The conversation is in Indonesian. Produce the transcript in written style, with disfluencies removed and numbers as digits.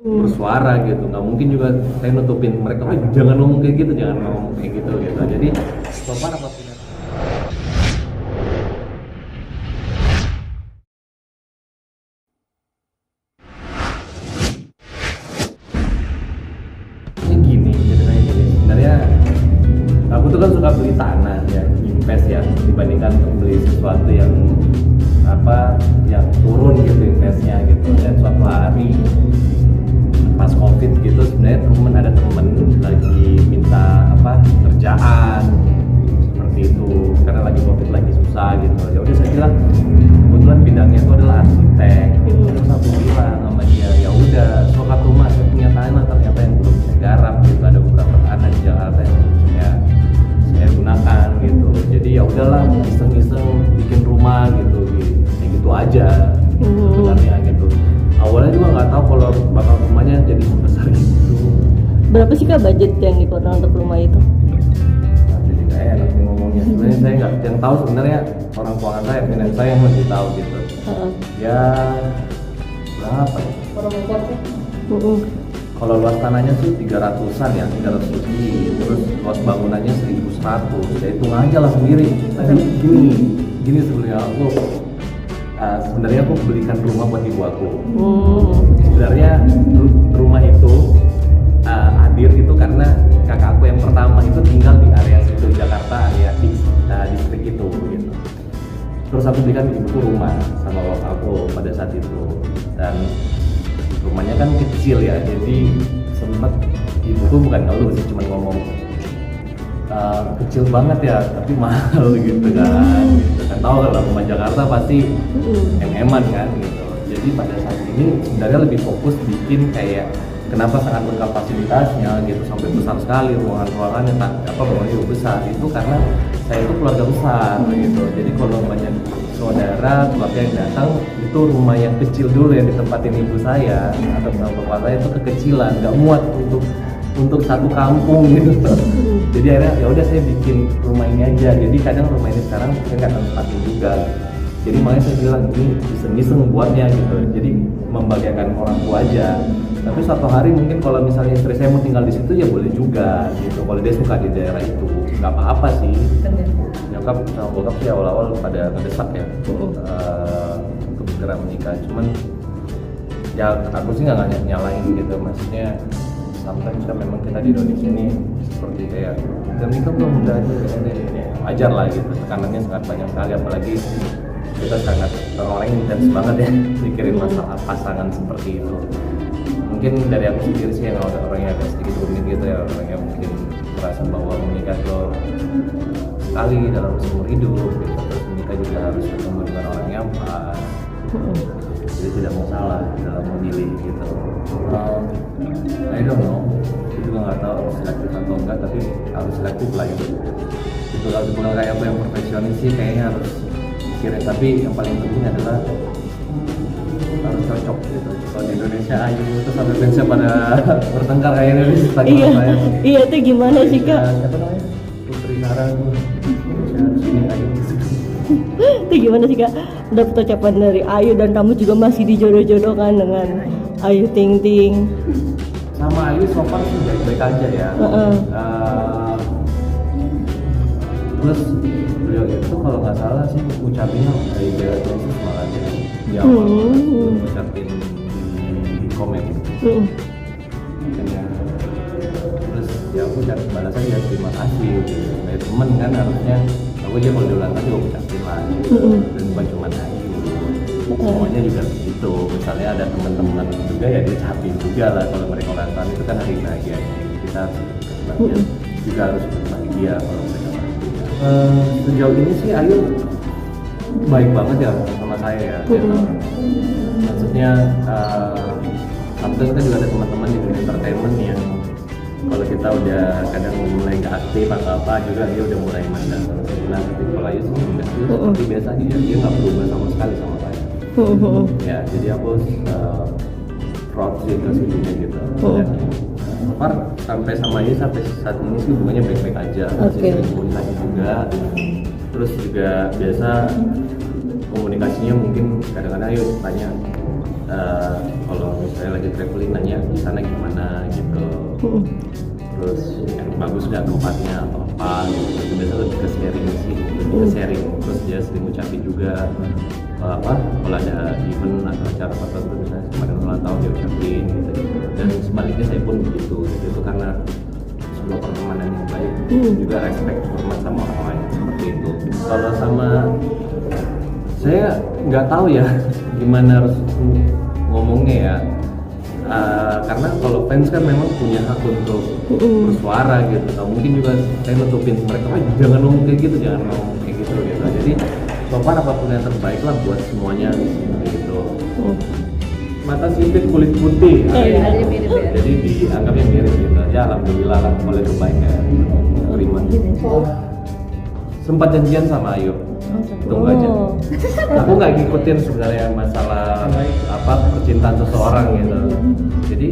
bersuara gitu. Nggak mungkin juga saya nutupin mereka, jangan ngomong kayak gitu, jangan ngomong kayak gitu gitu. Jadi sopan apapun yang gini, ceritanya gini. Sebenarnya aku tuh kan suka beli tanah ya, invest ya, dibandingkan beli sesuatu yang yang turun gitu investnya gitu. Dan suatu hari pas covid gitu sebenarnya ada temen lagi minta kerjaan seperti itu karena lagi covid lagi susah gitu. Ya udah saya bilang kebetulan bidangnya itu adalah arsitek gitu. Terus aku bilang sama dia, ya udah sokap rumah saya punya tanah ternyata yang belum saya garap gitu, ada beberapa tanah di Jakarta yang ya saya gunakan gitu. Jadi ya udahlah iseng-iseng bikin rumah gitu kayak gitu aja sebenarnya gitu. Awalnya juga nggak tahu kalau bakal rumahnya jadi sebesar gitu. Berapa sih Kak budget yang dikeluarkan untuk rumah itu? Nah, jadi nggak enak nih ngomongnya. Sebenarnya saya nggak yang tahu, sebenarnya orang keuangan saya, finance saya yang lebih tahu gitu. Ya berapa ya? Kalau luas tanahnya sih 300-an ya, 300 lebih. Terus luas bangunannya 1.100. Ya hitung aja lah sendiri. Tadi gini sebenarnya aku belikan rumah buat ibu aku. Sebenarnya rumah itu hadir itu karena kakak aku yang pertama itu tinggal di area situ Jakarta, area distrik itu gitu. Terus aku belikan ibuku rumah sama bapak aku pada saat itu, dan rumahnya kan kecil ya, jadi sempet ibuku bukan ngeluh sih, cuma ngomong kecil banget ya tapi mahal gitu kan. Tahu kalau rumah Jakarta pasti eman kan gitu. Jadi pada saat ini sebenarnya lebih fokus bikin kayak kenapa sangat lengkap fasilitasnya gitu, sampai besar sekali ruangannya bangunannya juga besar, itu karena saya itu keluarga besar gitu. Jadi kalau banyak saudara keluarga yang datang, itu rumah yang kecil dulu yang ditempatin ibu saya atau sama bapak saya itu kekecilan, nggak muat untuk satu kampung gitu. Jadi akhirnya ya udah saya bikin rumah ini aja. Jadi kadang rumah ini sekarang saya nggak tempatin juga. Jadi makanya saya bilang ini iseng-iseng buatnya gitu. Jadi membagikan orang tua aja. Tapi suatu hari mungkin kalau misalnya istri saya mau tinggal di situ ya boleh juga gitu. Kalau dia suka di daerah itu nggak apa-apa sih. Nyokap sama bokap sih awal-awal pada ngedesak ya untuk segera menikah. Cuman ya aku sih nggak nyalain gitu, maksudnya sometimes kan memang kita di Indonesia ini seperti kayak udah nikah belum, udah aja ini wajar lah gitu, tekanannya sangat banyak sekali, apalagi kita sangat orang intens banget ya mikirin masalah pasangan seperti itu. Mungkin dari aku sendiri sih yang orangnya agak sedikit rumit gitu ya, orangnya mungkin merasa bahwa menikah itu sekali dalam seumur hidup gitu. Terus menikah juga harus ketemu dengan orang yang pas, jadi tidak masalah dalam memilih gitu. I don't know, aku juga nggak tahu selektif atau enggak, tapi harus selektif lah itu. Itu kalau dibilang kayak apa yang perfeksionis sih kayaknya harus pikirin, tapi yang paling penting adalah harus cocok gitu. Kalau di Indonesia ayu itu sampai Indonesia pada bertengkar kayaknya di Instagram saya. Iya itu gimana sih Kak? Siapa namanya? Putri Sarah sini ayu. Itu gimana sih Kak? Dapat ucapan dari Ayu dan kamu juga masih dijodoh-jodohkan dengan Ayu Ting Ting. Sama Ayu so far sih baik-baik aja ya. Terus beliau itu kalau nggak salah sih ucapinnya dari Beatrice malah di awal ucapin di komen. Ya. Terus ya aku balas aja terima kasih gitu. Kayak temen kan harusnya aku aja kalau diulang kan juga ucapin lah gitu. Dan bukan cuma Ayu, semuanya juga begitu. Misalnya ada teman-teman juga ya diucapin juga lah kalau mereka ulang tahun, itu kan hari bahagia, kita bahagia juga harus bahagia kalau mereka bahagia. Sejauh ini sih Ayu baik banget ya sama saya ya. Maksudnya kita juga ada teman-teman di dunia entertainment yang kalau kita udah kadang mulai nggak aktif atau apa juga dia udah mulai mandang. Nah, tapi kalau Ayu sih enggak, dia seperti biasa aja, dia nggak berubah sama sekali sama saya. Ya, jadi aku proud sih ke situnya gitu. Dan sampai sama Ayu sampai saat ini sih hubungannya baik-baik aja, masih sering komunikasi juga. Terus juga biasa komunikasinya mungkin kadang-kadang Ayu tanya kalau misalnya lagi traveling nanya di sana gimana gitu, terus yang bagus nggak tempatnya atau apa gitu. Biasa lebih ke sharing sih, lebih ke sharing. Terus dia sering ngucapin juga kalau ada event atau acara tertentu misalnya kemarin ulang tahun dia ucapin gitu. Dan sebaliknya saya pun begitu gitu karena sebuah pertemanan yang baik, juga respect hormat sama orang lain seperti itu. Kalau sama saya nggak tahu ya gimana harus ngomongnya ya. Karena kalau fans kan memang punya hak untuk bersuara gitu. Nah, mungkin juga saya nutupin mereka, jangan ngomong kayak gitu, jangan ngomong kayak gitu gitu. Jadi so far apapun yang terbaik lah buat semuanya gitu. Mata sipit kulit putih, jadi dianggapnya mirip gitu. Ya alhamdulillah lah kalau itu baik ya, terima. Sempat janjian sama Ayu, tunggu aja. Aku nggak ngikutin sebenarnya masalah percintaan seseorang gitu. Jadi